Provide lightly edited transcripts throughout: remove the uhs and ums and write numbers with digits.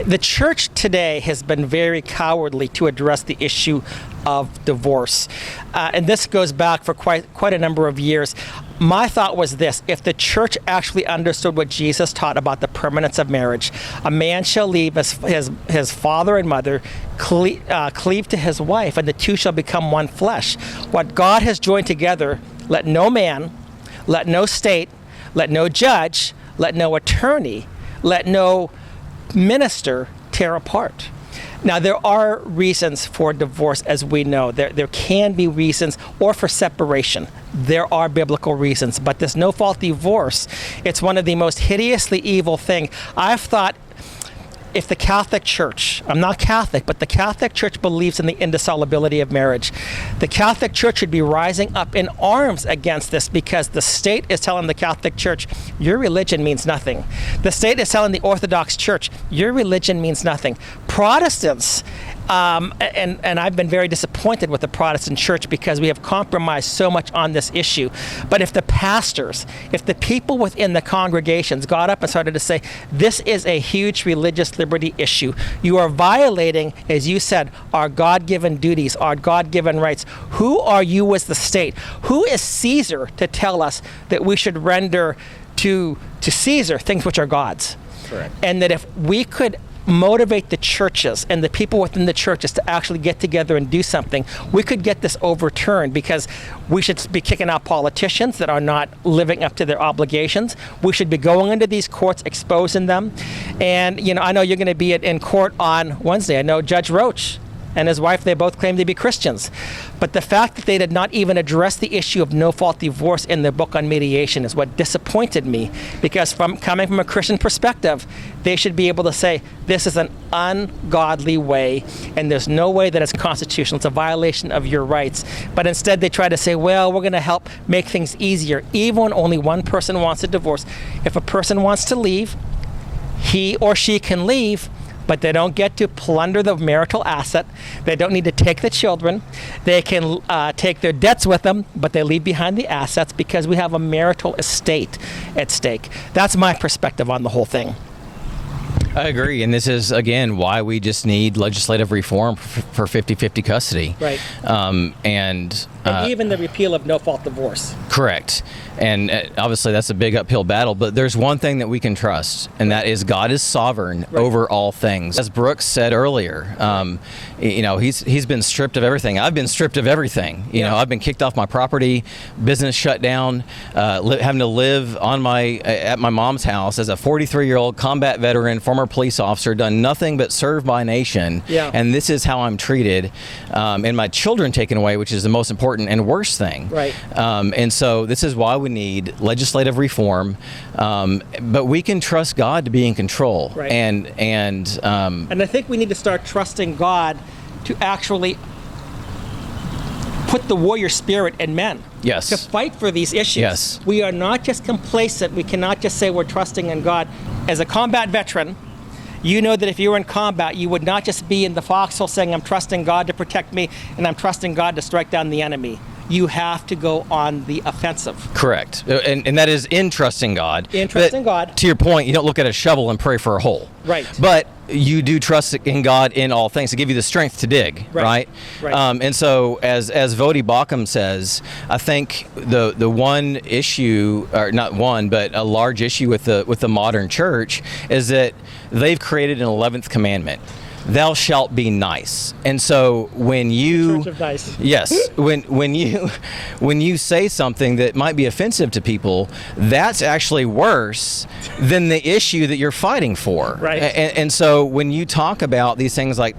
The church today has been very cowardly to address the issue of divorce. And this goes back for quite a number of years. My thought was this: if the church actually understood what Jesus taught about the permanence of marriage, a man shall leave his father and mother, cleave to his wife, and the two shall become one flesh. What God has joined together, let no man, let no state, let no judge, let no attorney, let no minister tear apart. Now, there are reasons for divorce, as we know. There can be reasons, or for separation. There are biblical reasons, but this no-fault divorce, it's one of the most hideously evil thing. I've thought, if the Catholic Church, I'm not Catholic, but the Catholic Church believes in the indissolubility of marriage, the Catholic Church should be rising up in arms against this, because the state is telling the Catholic Church, your religion means nothing. The state is telling the Orthodox Church, your religion means nothing. Protestants, and I've been very disappointed with the Protestant church because we have compromised so much on this issue. But if the pastors, if the people within the congregations got up and started to say, this is a huge religious liberty issue, you are violating, as you said, our God-given duties, our God-given rights. Who are you as the state? Who is Caesar to tell us that we should render to Caesar things which are God's? Correct. And that if we could motivate the churches and the people within the churches to actually get together and do something, we could get this overturned, because we should be kicking out politicians that are not living up to their obligations. We should be going into these courts, exposing them. And, I know you're going to be in court on Wednesday. I know Judge Roach and his wife, they both claim to be Christians. But the fact that they did not even address the issue of no-fault divorce in their book on mediation is what disappointed me, because coming from a Christian perspective, they should be able to say, this is an ungodly way, and there's no way that it's constitutional. It's a violation of your rights. But instead, they try to say, well, we're going to help make things easier. Even when only one person wants a divorce, if a person wants to leave, he or she can leave, but they don't get to plunder the marital asset. They don't need to take the children. They can take their debts with them, but they leave behind the assets, because we have a marital estate at stake. That's my perspective on the whole thing. I agree, and this is, again, why we just need legislative reform for 50-50 custody. Right. And even the repeal of no-fault divorce. Correct. And obviously that's a big uphill battle, but there's one thing that we can trust, and that is God is sovereign over all things. As Brooks said earlier, he's been stripped of everything. I've been stripped of everything. You know, I've been kicked off my property, business shut down, having to live at my mom's house as a 43-year-old combat veteran, former police officer, done nothing but serve my nation. Yeah. And this is how I'm treated, and my children taken away, which is the most important and worst thing. Right. And so this is why we need legislative reform, but we can trust God to be in control. Right. And I think we need to start trusting God to actually put the warrior spirit in men. Yes. To fight for these issues. Yes. We are not just complacent. We cannot just say we're trusting in God. As a combat veteran, you know that if you were in combat, you would not just be in the foxhole saying, I'm trusting God to protect me, and I'm trusting God to strike down the enemy. You have to go on the offensive. Correct. And that is in trusting God. In trusting God. To your point, you don't look at a shovel and pray for a hole. Right. But you do trust in God in all things to give you the strength to dig, right? And so as Vodi Bakum says, I think the one issue, or not one, but a large issue with the modern church is that they've created an 11th commandment. Thou shalt be nice. And so when you Church of nice. Yes, when you say something that might be offensive to people, that's actually worse than the issue that you're fighting for. Right. And so when you talk about these things like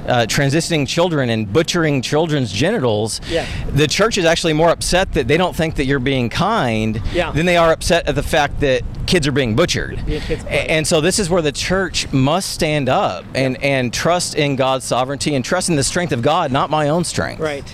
transitioning children and butchering children's genitals, the church is actually more upset that they don't think that you're being kind than they are upset at the fact that kids are being butchered. And so this is where the church must stand up and trust in God's sovereignty and trust in the strength of God, not my own strength. Right.